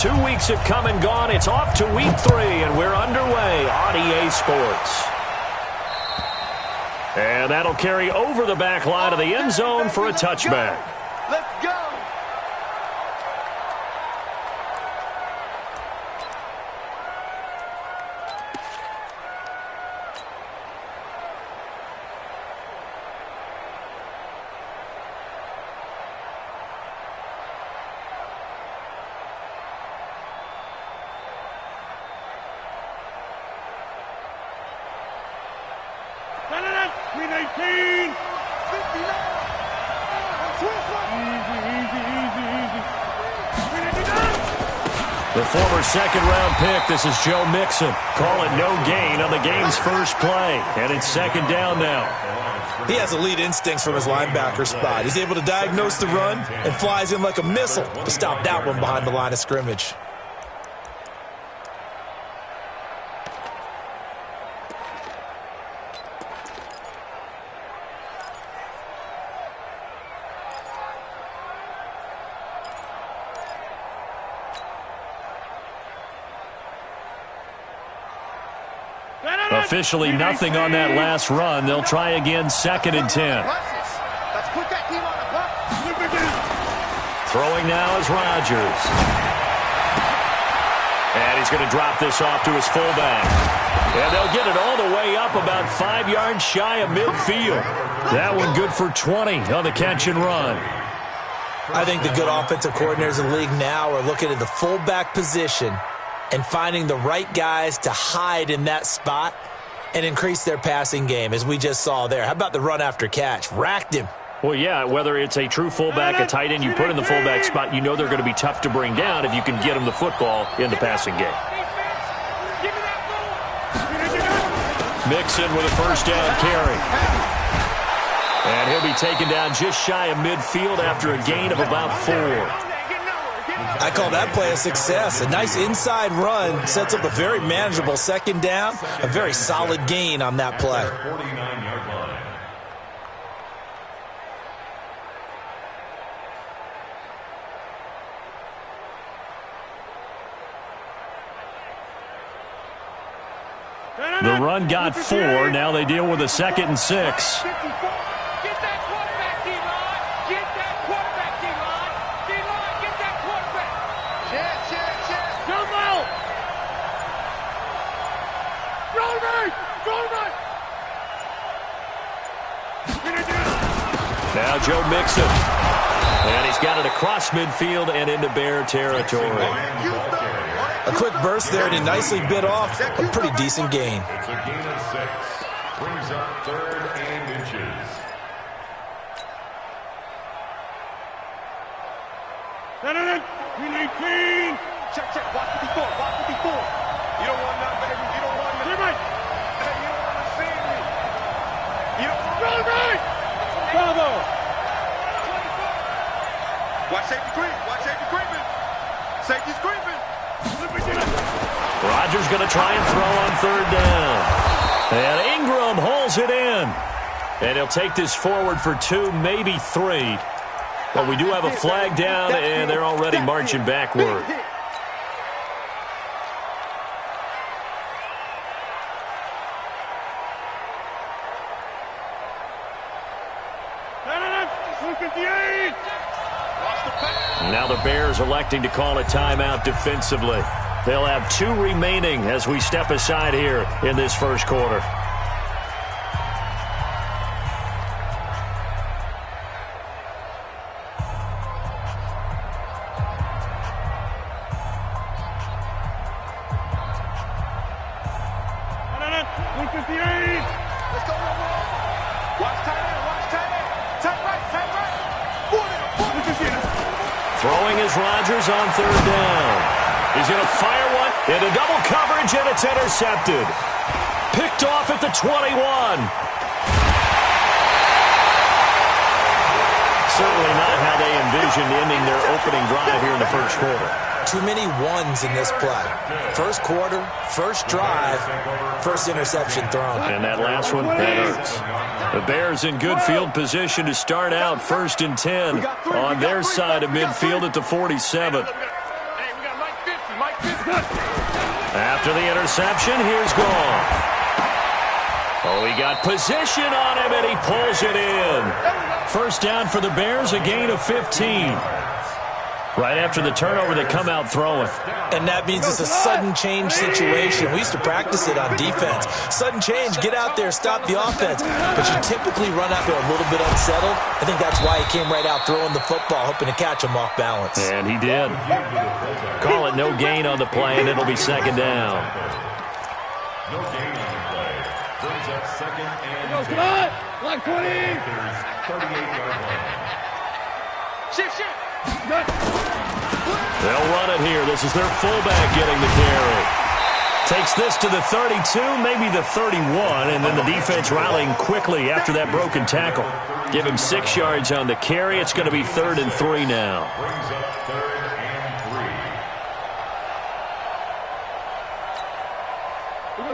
2 weeks have come and gone. It's off to week 3, and we're underway on EA Sports. And that'll carry over the back line of the end zone for a touchback. Let's go. The former second-round pick, this is Joe Mixon. Call it no gain on the game's first play. And it's second down now. He has elite instincts from his linebacker spot. He's able to diagnose the run and flies in like a missile to stop that one behind the line of scrimmage. Officially nothing on that last run. They'll try again, 2nd and 10. Throwing now is Rodgers. And he's going to drop this off to his fullback. And they'll get it all the way up about 5 yards shy of midfield. That one good for 20 on the catch and run. I think the good offensive coordinators in the league now are looking at the fullback position and finding the right guys to hide in that spot and increase their passing game, as we just saw there. How about the run after catch? Racked him. Well, yeah, whether it's a true fullback, a tight end you put in the fullback spot, you know they're going to be tough to bring down if you can get them the football in the passing game. Mixon with a first down carry. And he'll be taken down just shy of midfield after a gain of about 4. I call that play a success. A nice inside run sets up a very manageable second down. A very solid gain on that play. The run got 4. Now they deal with a 2nd and 6. Now Joe Mixon. And he's got it across midfield and into Bear territory. A quick burst there, and he nicely bit off a pretty decent gain. It's a gain of 6. Brings up 3rd and inches. Check, check. Watch 54. Watch 54. You don't want nothing, baby. You don't want nothing. Hey, you don't want to see me. You don't want to Bravo. Watch safety creep. Watch safety creeping. Safety's creeping. Rodgers going to try and throw on 3rd down. And Ingram holds it in. And he'll take this forward for 2, maybe 3. But we do have a flag down, and they're already marching backward. Now the Bears electing to call a timeout defensively. They'll have 2 remaining as we step aside here in this first quarter. Throwing is Rodgers on 3rd down. He's going to fire one into double coverage, and it's intercepted. Picked off at the 21. Certainly not how they envisioned ending their opening drive here in the first quarter. Too many ones in this play. First quarter, first drive, first interception thrown. And that last one, that hurts. The Bears in good field position to start out 1st and 10 on their side of midfield at the 47. Hey, we got Mike 50. After the interception, here's Goff. Oh, he got position on him, and he pulls it in. First down for the Bears, a gain of 15. Right after the turnover, they come out throwing. And that means it's a sudden change situation. We used to practice it on defense. Sudden change, get out there, stop the offense. But you typically run out there a little bit unsettled. I think that's why he came right out throwing the football, hoping to catch him off balance. And he did. Call it no gain on the play, and it'll be second down. No gain on the play. Brings up second and 10. Like 20. 38-yard line. Shift. They'll run it here. This is their fullback getting the carry. Takes this to the 32, maybe the 31, and then the defense rallying quickly after that broken tackle. Give him 6 yards on the carry. It's going to be 3rd and 3 now. Brings up 3rd and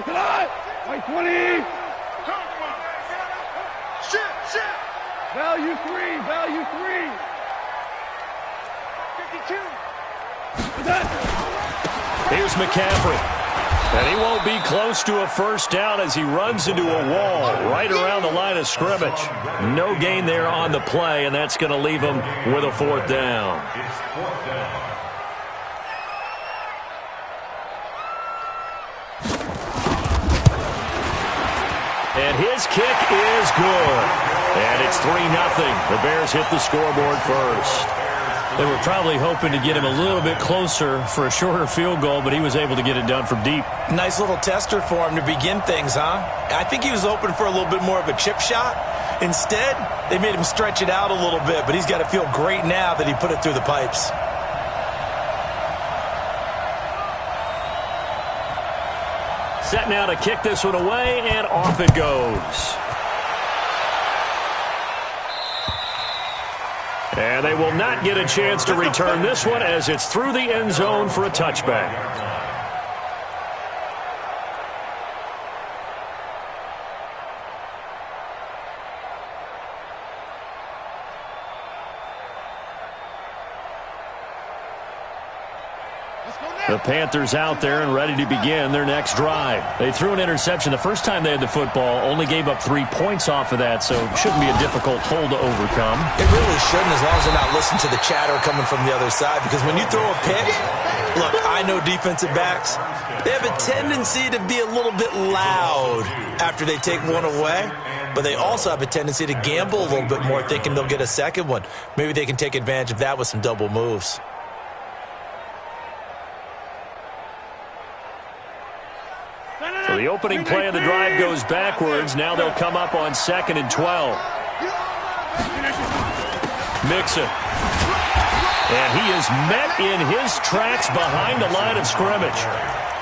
3. Like 20. Shift. Value 3. 52. Here's McCaffrey. And he won't be close to a first down as he runs into a wall right around the line of scrimmage. No gain there on the play, and that's going to leave him with a 4th down. It's 4th down. And his kick is good. And it's 3-0. The Bears hit the scoreboard first. They were probably hoping to get him a little bit closer for a shorter field goal, but he was able to get it done from deep. Nice little tester for him to begin things, huh? I think he was hoping for a little bit more of a chip shot. Instead, they made him stretch it out a little bit, but he's got to feel great now that he put it through the pipes. Set now to kick this one away, and off it goes. And they will not get a chance to return this one as it's through the end zone for a touchback. The Panthers out there and ready to begin their next drive. They threw an interception the first time they had the football, only gave up 3 points off of that, so it shouldn't be a difficult hole to overcome. It really shouldn't, as long as they're not listening to the chatter coming from the other side, because when you throw a pick, look, I know defensive backs, they have a tendency to be a little bit loud after they take one away, but they also have a tendency to gamble a little bit more, thinking they'll get a second one. Maybe they can take advantage of that with some double moves. So the opening play of the drive goes backwards. Now they'll come up on 2nd and 12. Mixon. And he is met in his tracks behind the line of scrimmage.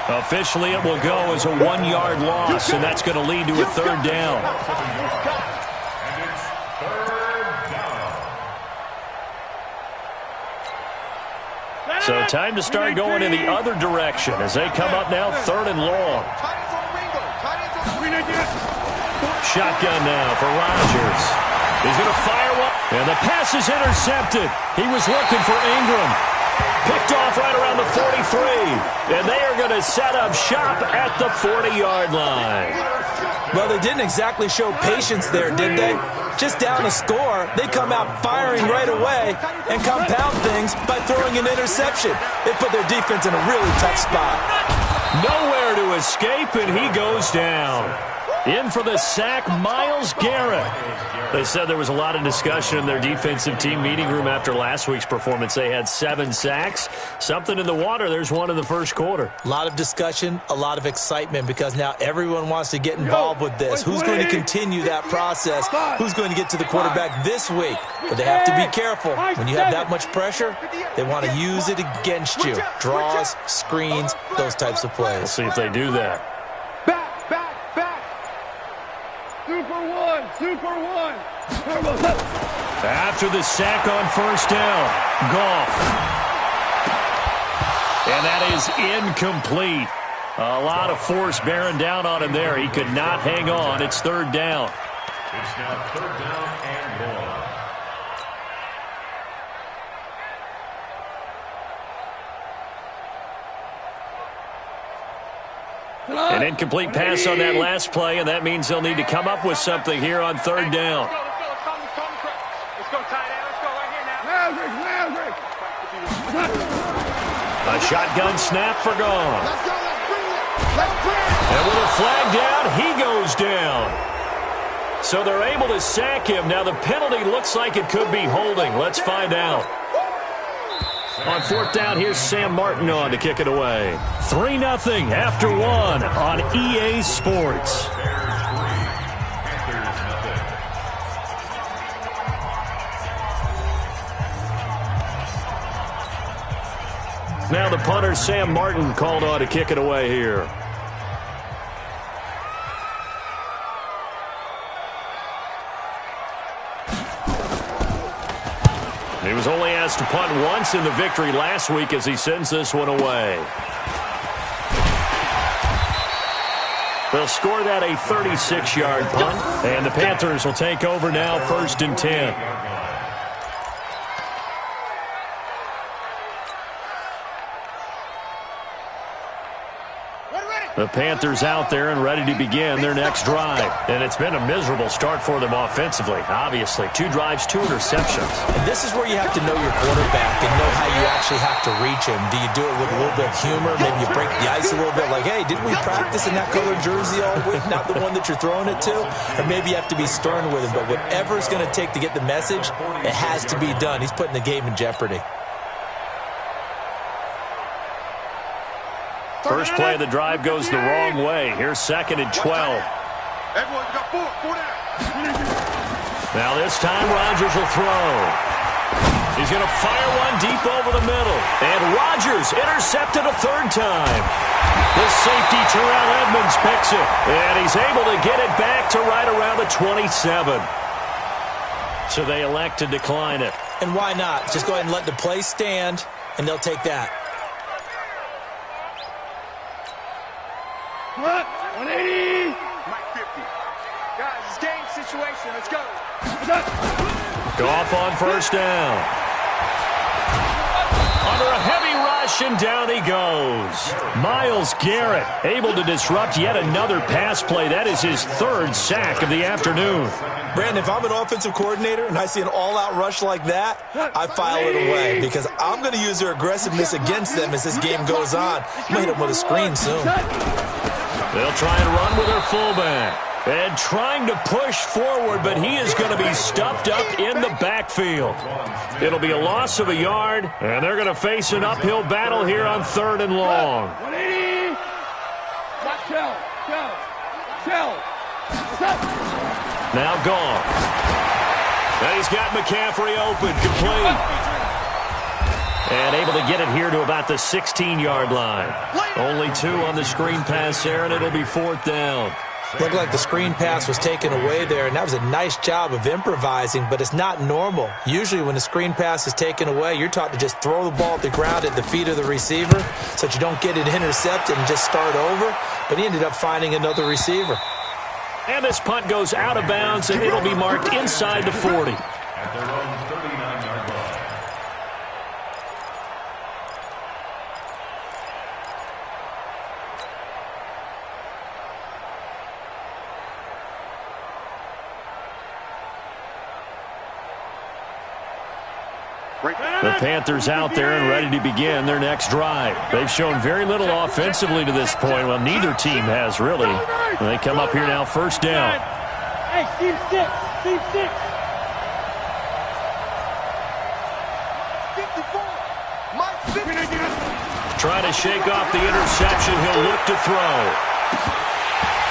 Officially, it will go as a 1-yard loss, and that's going to lead to a 3rd down. And it's 3rd down. So time to start going in the other direction as they come up now 3rd and long. Shotgun now for Rodgers. He's going to fire one. And the pass is intercepted. He was looking for Ingram. Picked off right around the 43. And they are going to set up shop at the 40-yard line. Well, they didn't exactly show patience there, did they? Just down a score, they come out firing right away and compound things by throwing an interception. They put their defense in a really tough spot. Nowhere to escape, and he goes down. In for the sack, Myles Garrett. They said there was a lot of discussion in their defensive team meeting room after last week's performance. They had 7 sacks. Something in the water. There's one in the first quarter. A lot of discussion, a lot of excitement, because now everyone wants to get involved with this. Who's going to continue that process? Who's going to get to the quarterback this week? But they have to be careful. When you have that much pressure, they want to use it against you. Draws, screens, those types of plays. We'll see if they do that. Super one. After the sack on first down, Goff. And that is incomplete. A lot of force bearing down on him there. He could not hang on. It's 3rd down. It's now 3rd down and 1. An incomplete pass on that last play, and that means they'll need to come up with something here on third down. Let's go, tight end. Let's go right here now. A shotgun snap for gone. Let's go. Let's bring it. And with a flag down, he goes down. So they're able to sack him. Now the penalty looks like it could be holding. Let's find out. On fourth down, here's Sam Martin on to kick it away. 3-0 after one on EA Sports. Now the punter, Sam Martin, called on to kick it away here. He was only asked to punt once in the victory last week as he sends this one away. They'll score that a 36-yard punt, and the Panthers will take over now, 1st and 10. The Panthers out there and ready to begin their next drive. And it's been a miserable start for them offensively. Obviously, 2 drives, 2 interceptions. And this is where you have to know your quarterback and know how you actually have to reach him. Do you do it with a little bit of humor? Maybe you break the ice a little bit like, hey, didn't we practice in that colored jersey all week? Not the one that you're throwing it to? Or maybe you have to be stern with him. But whatever it's going to take to get the message, it has to be done. He's putting the game in jeopardy. First play of the drive goes the wrong way. Here's 2nd and 12. Everyone, you got 4 down. Now this time Rodgers will throw. He's going to fire one deep over the middle. And Rodgers intercepted a 3rd time. The safety, Terrell Edmonds, picks it. And he's able to get it back to right around the 27. So they elect to decline it. And why not? Just go ahead and let the play stand, and they'll take that. 180. Mike 50. Guys, it's game situation. Let's go. Goff on 1st down. Under a heavy rush, and down he goes. Myles Garrett able to disrupt yet another pass play. That is his 3rd sack of the afternoon. Brandon, if I'm an offensive coordinator and I see an all-out rush like that, I file it away because I'm going to use their aggressiveness against them as this game goes on. I'm going to hit them with a screen soon. They'll try and run with their fullback. And trying to push forward, but he is going to be stuffed up in the backfield. It'll be a loss of a yard, and they're going to face an uphill battle here on 3rd and long. 180. Shell. Now gone. And he's got McCaffrey open, complete. And able to get it here to about the 16-yard line. Only 2 on the screen pass there, and it'll be 4th down. Looked like the screen pass was taken away there, and that was a nice job of improvising, but it's not normal. Usually when the screen pass is taken away, you're taught to just throw the ball at the ground at the feet of the receiver so that you don't get it intercepted and just start over, but he ended up finding another receiver. And this punt goes out of bounds, and it'll be marked inside the 40. At their own 39-yard line. The Panthers out there and ready to begin their next drive. They've shown very little offensively to this point. Well, neither team has really. They come up here now, 1st down. Hey, Steve 6. 54. Mike 50. Trying to shake off the interception. He'll look to throw.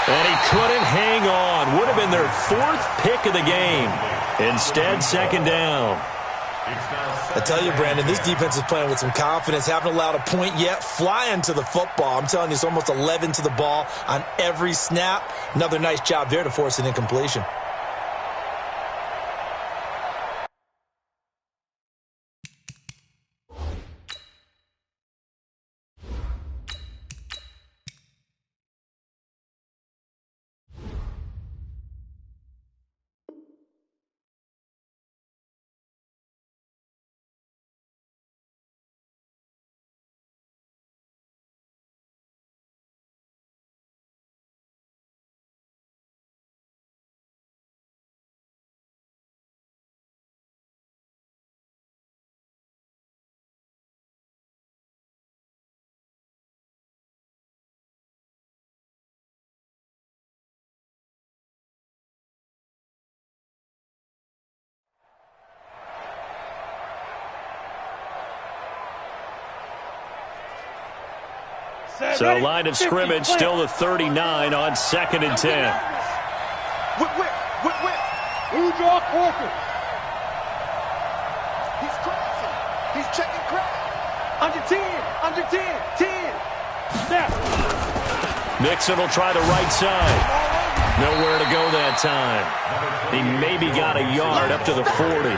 And he couldn't hang on. Would have been their 4th pick of the game. Instead, 2nd down. I tell you, Brandon, this defense is playing with some confidence. Haven't allowed a point yet. Flying to the football. I'm telling you, it's almost 11 to the ball on every snap. Another nice job there to force an incompletion. So line of scrimmage still the 39 on 2nd and 10. Whip. Blue draw quarter. He's crossing. He's checking crack. Under 10. 10. Snap. Mixon will try the right side. Nowhere to go that time. He maybe got a yard up to the 40.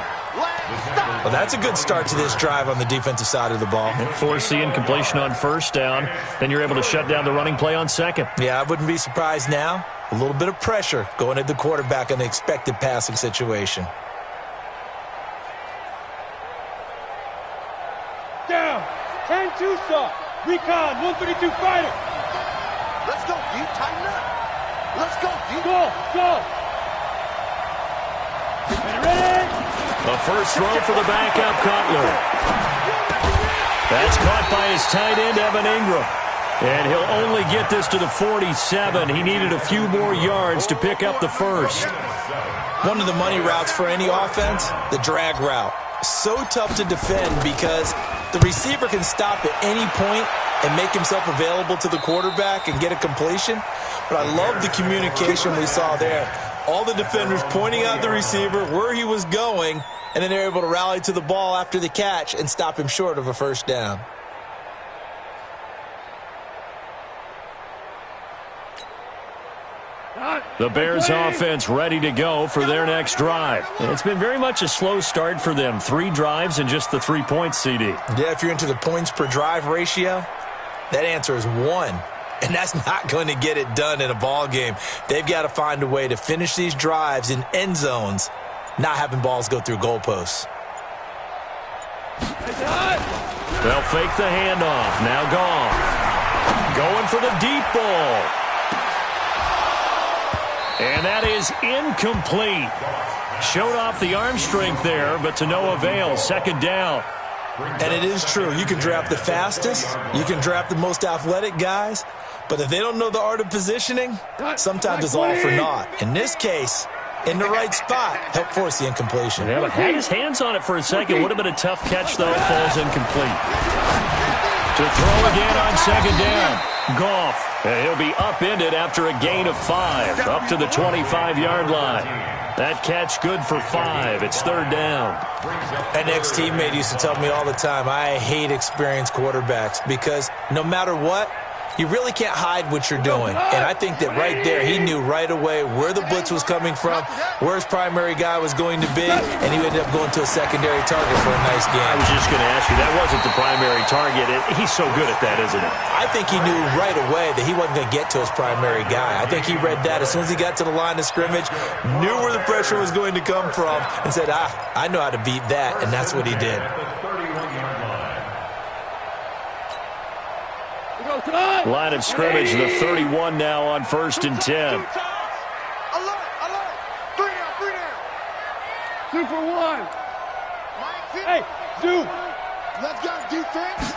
Well, that's a good start to this drive on the defensive side of the ball. Force the incompletion on 1st down. Then you're able to shut down the running play on 2nd. Yeah, I wouldn't be surprised now. A little bit of pressure going at the quarterback in the expected passing situation. Down. 10-2 stop. Recon. 132 fighter. Let's go, D. Tighten up. Let's go, D. Go. Ready. A first throw for the backup Cutler. That's caught by his tight end, Evan Ingram. And he'll only get this to the 47. He needed a few more yards to pick up the first. One of the money routes for any offense, the drag route. So tough to defend because the receiver can stop at any point and make himself available to the quarterback and get a completion. But I love the communication we saw there. All the defenders pointing out the receiver, where he was going, and then they're able to rally to the ball after the catch and stop him short of a first down. The Bears offense ready to go for their next drive. It's been very much a slow start for them. 3 drives and just the 3 points, CD. Yeah, if you're into the points per drive ratio, that answer is 1. And that's not going to get it done in a ball game. They've got to find a way to finish these drives in end zones, not having balls go through goalposts. They'll fake the handoff. Now Goff. Going for the deep ball. And that is incomplete. Showed off the arm strength there, but to no avail. 2nd down. And it is true. You can draft the fastest. You can draft the most athletic guys. But if they don't know the art of positioning, sometimes it's all for naught. In this case, in the right spot, help force the incompletion. Yeah, but had his hands on it for a second. Would have been a tough catch, though. Falls incomplete. To throw again on 2nd down. Goff. He'll be upended after a gain of 5. Up to the 25-yard line. That catch good for 5. It's 3rd down. An ex-teammate used to tell me all the time, I hate experienced quarterbacks because no matter what, you really can't hide what you're doing. And I think that right there, he knew right away where the blitz was coming from, where his primary guy was going to be, and he ended up going to a secondary target for a nice game. I was just going to ask you, that wasn't the primary target. He's so good at that, isn't he? I think he knew right away that he wasn't going to get to his primary guy. I think he read that as soon as he got to the line of scrimmage, knew where the pressure was going to come from, and said, I know how to beat that, and that's what he did. Line of scrimmage, the 31 now on 1st and 10. Alert. 3 down. 2 for 1. Hey, Zoo. let's go, defense.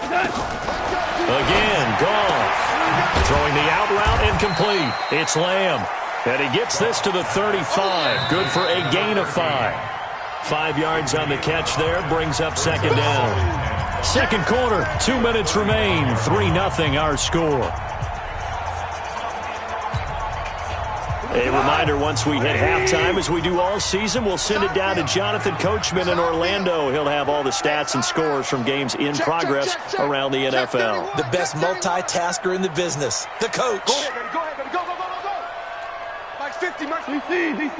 Again, Goff. Throwing the out route incomplete. It's Lamb. And he gets this to the 35. Good for a gain of 5. 5 yards on the catch there. Brings up 2nd down. 2nd quarter, 2 minutes remain. 3-0 our score. A reminder, once we hit halftime, as we do all season, we'll send it down to Jonathan Coachman in Orlando. He'll have all the stats and scores from games in progress around the NFL. The best multitasker in the business, the coach. Go ahead, baby. Go. Like 50, Mike. DC.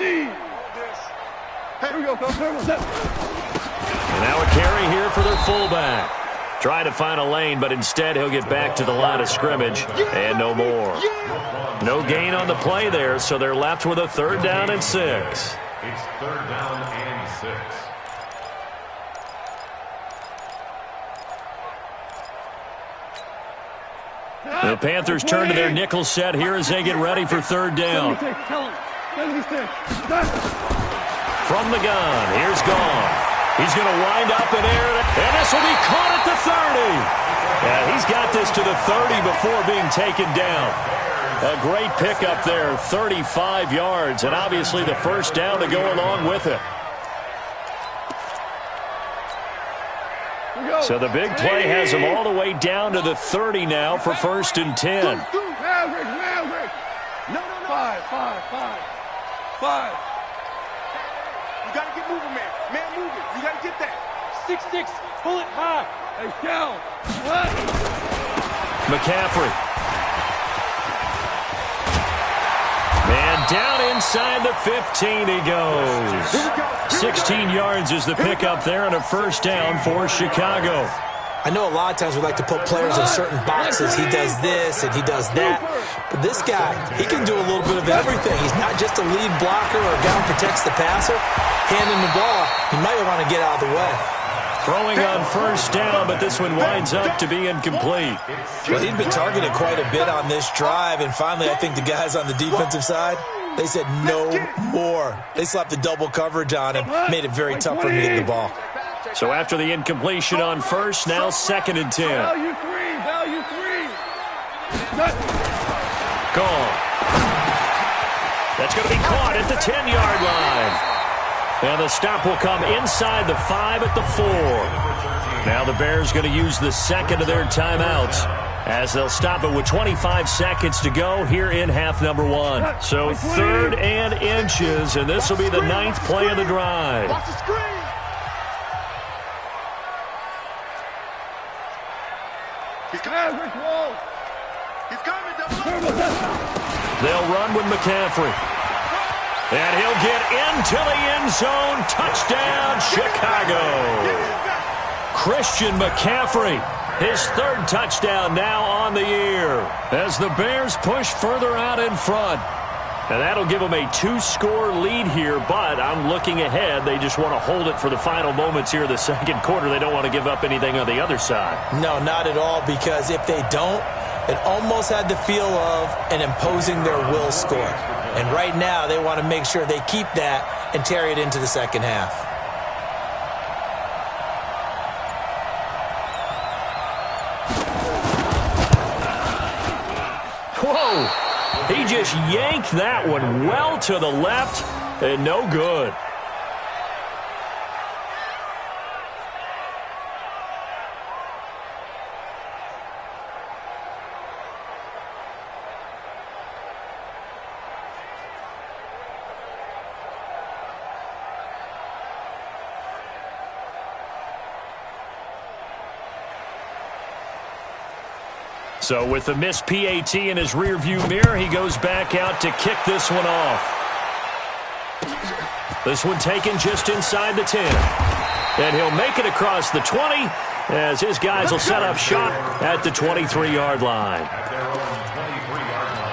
Here we go, And now a carry here for their fullback. Trying to find a lane, but instead he'll get back to the line of scrimmage and no more. No gain on the play there, so they're left with a 3rd down and 6. It's 3rd down and 6. The Panthers turn to their nickel set here as they get ready for 3rd down. From the gun, here's Goff. He's going to wind up in air, and this will be caught at the 30. And he's got this to the 30 before being taken down. A great pickup there, 35 yards, and obviously the first down to go along with it. So the big play has them all the way down to the 30 now for 1st and 10. Maverick. No. Five. You got to get moving, man. Man, moving. You got to get that. 6-6. Pull it high. Hey, down. What? McCaffrey. And down inside the 15 he goes. 16 yards is the pickup there and a 1st down for Chicago. I know a lot of times we like to put players in certain boxes. He does this and he does that. But this guy, he can do a little bit of everything. He's not just a lead blocker or a guy who protects the passer. Handing the ball, he might want to get out of the way. Throwing on 1st down, but this one winds up to be incomplete. Well, he'd been targeted quite a bit on this drive, and finally I think the guys on the defensive side, they said no more. They slapped the double coverage on him, made it very tough for him to get the ball. So after the incompletion on 1st, now 2nd and 10. Value three. Gone. That's going to be caught at the 10-yard line. And the stop will come inside the 5 at the 4. Now the Bears going to use the 2nd of their timeouts as they'll stop it with 25 seconds to go here in half number 1. So 3rd and inches, and this will be the 9th play of the drive. Watch the screen. He's coming. He's coming. They'll run with McCaffrey. And he'll get into the end zone. Touchdown, Chicago. Christian McCaffrey, his 3rd touchdown now on the year as the Bears push further out in front. And that'll give them a 2-score lead here, but I'm looking ahead. They just want to hold it for the final moments here of the 2nd quarter. They don't want to give up anything on the other side. No, not at all, because if they don't, it almost had the feel of an imposing their will score. And right now, they want to make sure they keep that and carry it into the 2nd half. Whoa! He just yanked that one well to the left and no good. So with the missed PAT in his rearview mirror, he goes back out to kick this one off. This one taken just inside the 10. And he'll make it across the 20 as his guys will set up shop at the 23-yard line. At their own 23-yard line.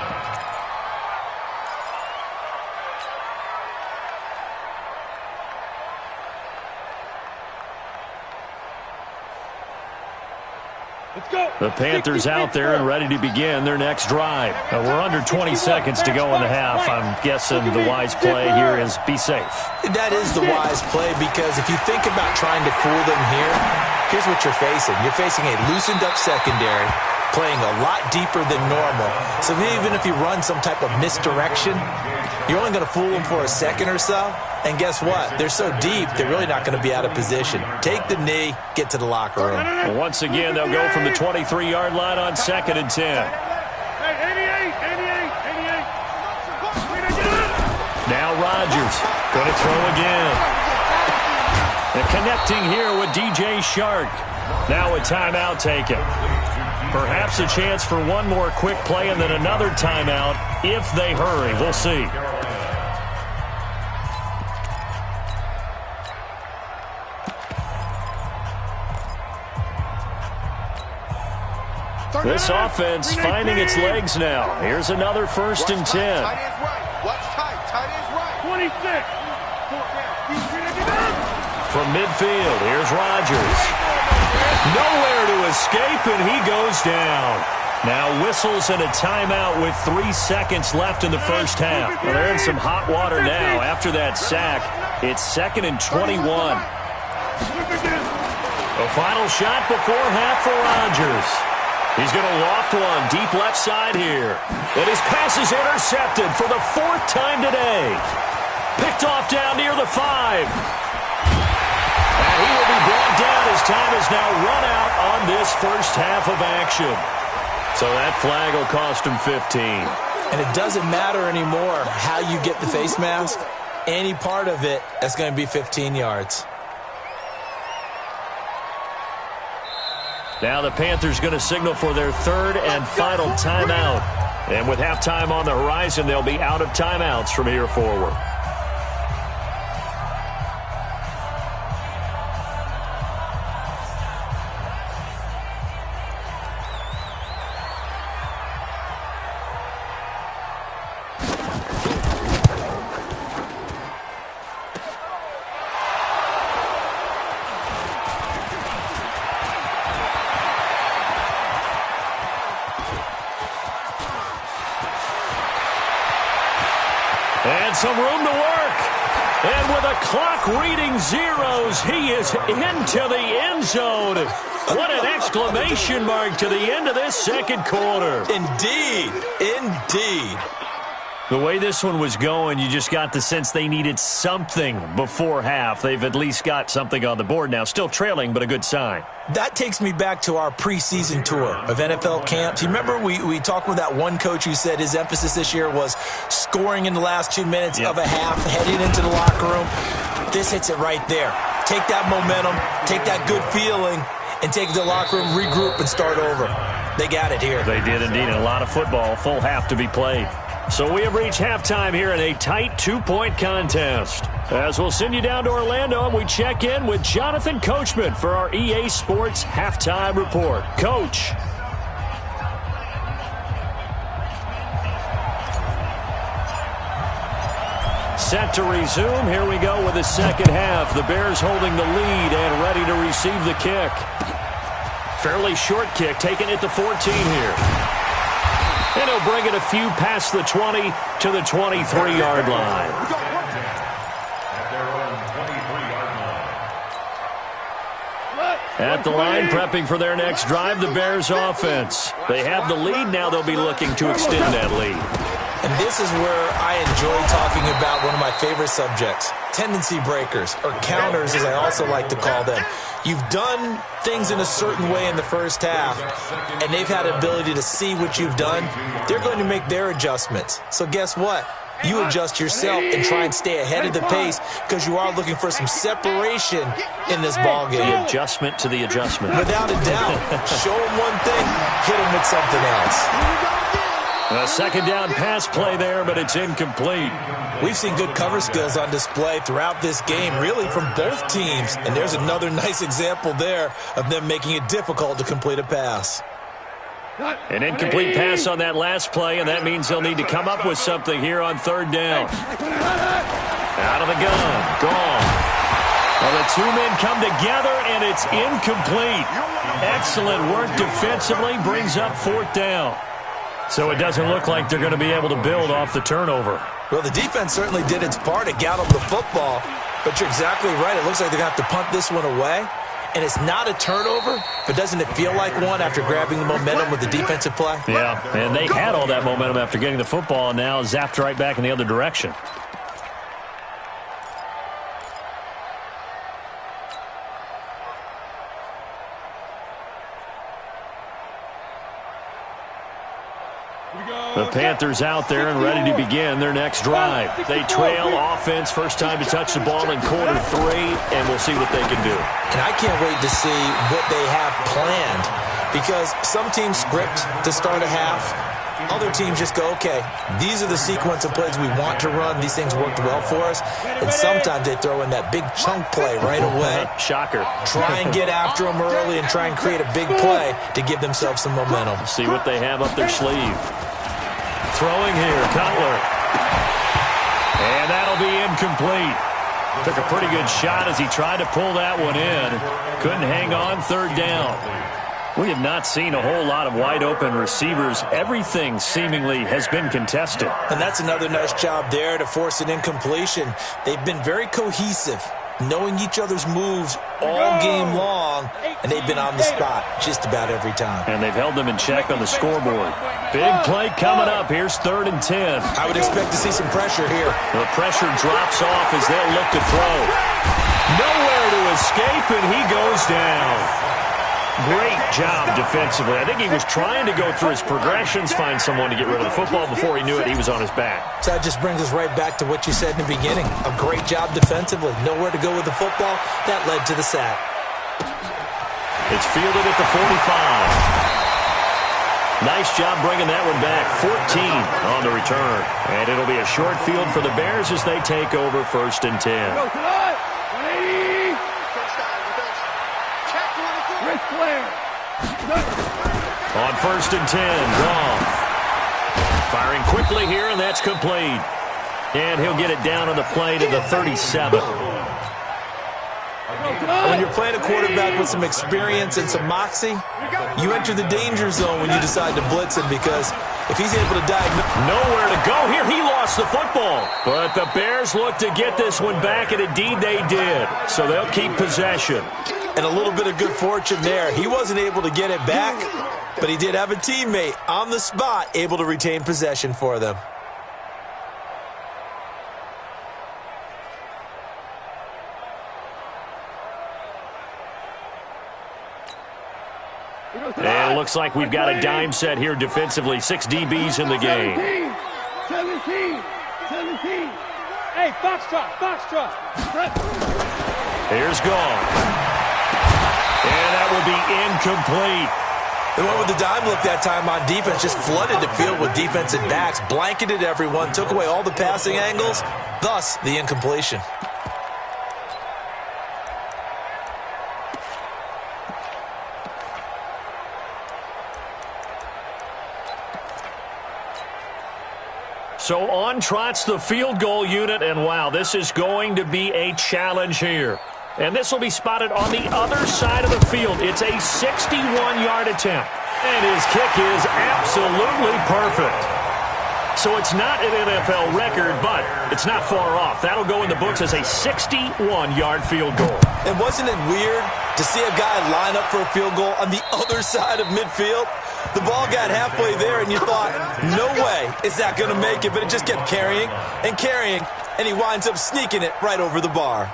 Let's go. The Panthers out there and ready to begin their next drive. We're under 20 seconds to go in the half. I'm guessing the wise play here is be safe. That is the wise play, because if you think about trying to fool them here, here's what you're facing. You're facing a loosened up secondary, playing a lot deeper than normal. So even if you run some type of misdirection, you're only going to fool them for a second or so. And guess what? They're so deep, they're really not going to be out of position. Take the knee, get to the locker room. Well, once again, they'll go from the 23-yard line on 2nd and 10. Now Rodgers going to throw again. And connecting here with DJ Shark. Now a timeout taken. Perhaps a chance for one more quick play and then another timeout if they hurry. We'll see. This offense finding its legs now. Here's another 1st and 10. Tight ends right. Watch tight. Tight ends right. 26. From midfield, here's Rodgers. Nowhere to escape, and he goes down. Now whistles and a timeout with 3 seconds left in the 1st half. Well, they're in some hot water now after that sack. It's 2nd and 21. A final shot before half for Rodgers. He's going to loft one deep left side here. And his pass is intercepted for the 4th time today. Picked off down near the 5. And he will be brought down as time has now run out on this first half of action. So that flag will cost him 15. And it doesn't matter anymore how you get the face mask. Any part of it, that's going to be 15 yards. Now the Panthers going to signal for their third and final timeout. And with halftime on the horizon, they'll be out of timeouts from here forward. And some room to work. And with a clock reading zeros, he is into the end zone. What an exclamation mark to the end of this second quarter. Indeed. Indeed. The way this one was going, you just got the sense they needed something before half. They've at least got something on the board now. Still trailing, but a good sign. That takes me back to our preseason tour of NFL camps. You remember we talked with that one coach who said his emphasis this year was scoring in the last 2 minutes of a half, heading into the locker room. This hits it right there. Take that momentum, take that good feeling, and take it to the locker room, regroup, and start over. They got it here. They did indeed. And a lot of football, full half to be played. So we have reached halftime here in a tight 2-point contest. As we'll send you down to Orlando, and we check in with Jonathan Coachman for our EA Sports Halftime Report. Coach. Set to resume. Here we go with the second half. The Bears holding the lead and ready to receive the kick. Fairly short kick, taking it to 14 here. And he'll bring it a few past the 20 to the 23-yard line. At the line, prepping for their next drive, the Bears offense. They have the lead. Now they'll be looking to extend that lead. And this is where I enjoy talking about one of my favorite subjects, tendency breakers, or counters as I also like to call them. You've done things in a certain way in the first half, and they've had the ability to see what you've done. They're going to make their adjustments. So guess what? You adjust yourself and try and stay ahead of the pace because you are looking for some separation in this ballgame. The adjustment to the adjustment. Without a doubt. Show them one thing, hit them with something else. A second down pass play there, but it's incomplete. We've seen good cover skills on display throughout this game, really from both teams. And there's another nice example there of them making it difficult to complete a pass. An incomplete pass on that last play, and that means they'll need to come up with something here on third down. Out of the gun. Gone. Well, the two men come together, and it's incomplete. Excellent work defensively, brings up fourth down. So it doesn't look like they're going to be able to build off the turnover. Well, the defense certainly did its part. It got them the football. But you're exactly right. It looks like they're going to have to punt this one away. And it's not a turnover, but doesn't it feel like one after grabbing the momentum with the defensive play? Yeah, and they had all that momentum after getting the football, and now zapped right back in the other direction. The Panthers out there and ready to begin their next drive. They trail offense, first time to touch the ball in quarter three, and we'll see what they can do. And I can't wait to see what they have planned because some teams script to start a half. Other teams just go, okay, these are the sequence of plays we want to run. These things worked well for us. And sometimes they throw in that big chunk play right away. Shocker. Try and get after them early and try and create a big play to give themselves some momentum. See what they have up their sleeve. Throwing here, Cutler. And that'll be incomplete. Took a pretty good shot as he tried to pull that one in. Couldn't hang on, third down. We have not seen a whole lot of wide-open receivers. Everything seemingly has been contested. And that's another nice job there to force an incompletion. They've been very cohesive, knowing each other's moves all game long, and they've been on the spot just about every time. And they've held them in check on the scoreboard. Big play coming up. Here's 3rd and 10. I would expect to see some pressure here. The pressure drops off as they'll look to throw. Nowhere to escape, and he goes down. Great job defensively. I think he was trying to go through his progressions, find someone to get rid of the football. Before he knew it, he was on his back. So that just brings us right back to what you said in the beginning. A great job defensively. Nowhere to go with the football. That led to the sack. It's fielded at the 45. Nice job bringing that one back. 14 on the return. And it'll be a short field for the Bears as they take over 1st and 10. Go tonight. 180. Rick Flair. On 1st and 10, Goff. Firing quickly here, and that's complete. And he'll get it down on the play to the 37. When you're playing a quarterback with some experience and some moxie, you enter the danger zone when you decide to blitz him, because if he's able to diagnose... Nowhere to go here. He lost the football. But the Bears look to get this one back, and indeed they did. So they'll keep possession. And a little bit of good fortune there. He wasn't able to get it back, but he did have a teammate on the spot able to retain possession for them. And it looks like we've got a dime set here defensively. 6 DBs in the game. 17. Hey, Foxtrot. Here's Goff. And that will be incomplete. They went with the dime look that time on defense, just flooded the field with defensive backs, blanketed everyone, took away all the passing angles, thus the incompletion. So on trots the field goal unit, and wow, this is going to be a challenge here. And this will be spotted on the other side of the field. It's a 61-yard attempt, and his kick is absolutely perfect. So it's not an NFL record, but it's not far off. That'll go in the books as a 61-yard field goal. And wasn't it weird to see a guy line up for a field goal on the other side of midfield? The ball got halfway there, and you thought, no way is that going to make it, but it just kept carrying, and he winds up sneaking it right over the bar.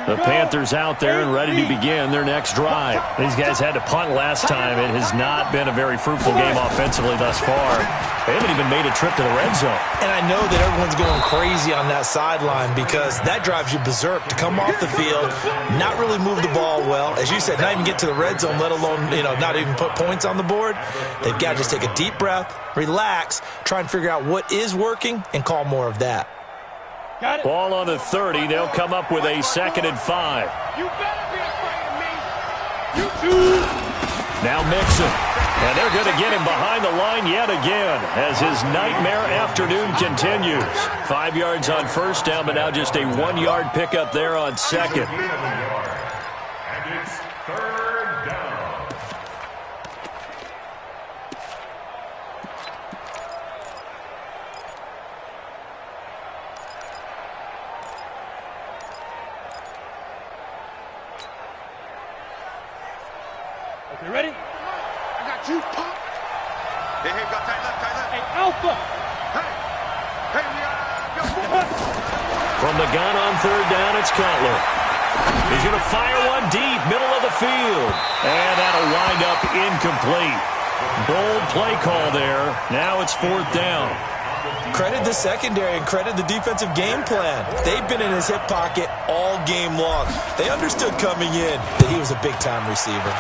The Panthers out there and ready to begin their next drive. These guys had to punt last time. It has not been a very fruitful game offensively thus far. They haven't even made a trip to the red zone. And I know that everyone's going crazy on that sideline because that drives you berserk to come off the field, not really move the ball well. As you said, not even get to the red zone, let alone, not even put points on the board. They've got to just take a deep breath, relax, try and figure out what is working, and call more of that. Ball on the 30. They'll come up with a 2nd and 5. You better be afraid of me. You too. Now Mixon. And they're going to get him behind the line yet again as his nightmare afternoon continues. 5 yards on first down, but now just a 1-yard pickup there on second. And it's 3rd down. You ready? I got you, pop. Hey, got tight left. Hey, Alpha. Hey, we got From the gun on 3rd down, it's Cutler. He's going to fire one deep, middle of the field. And that'll wind up incomplete. Bold play call there. Now it's 4th down. Credit the secondary and credit the defensive game plan. They've been in his hip pocket all game long. They understood coming in that he was a big-time receiver.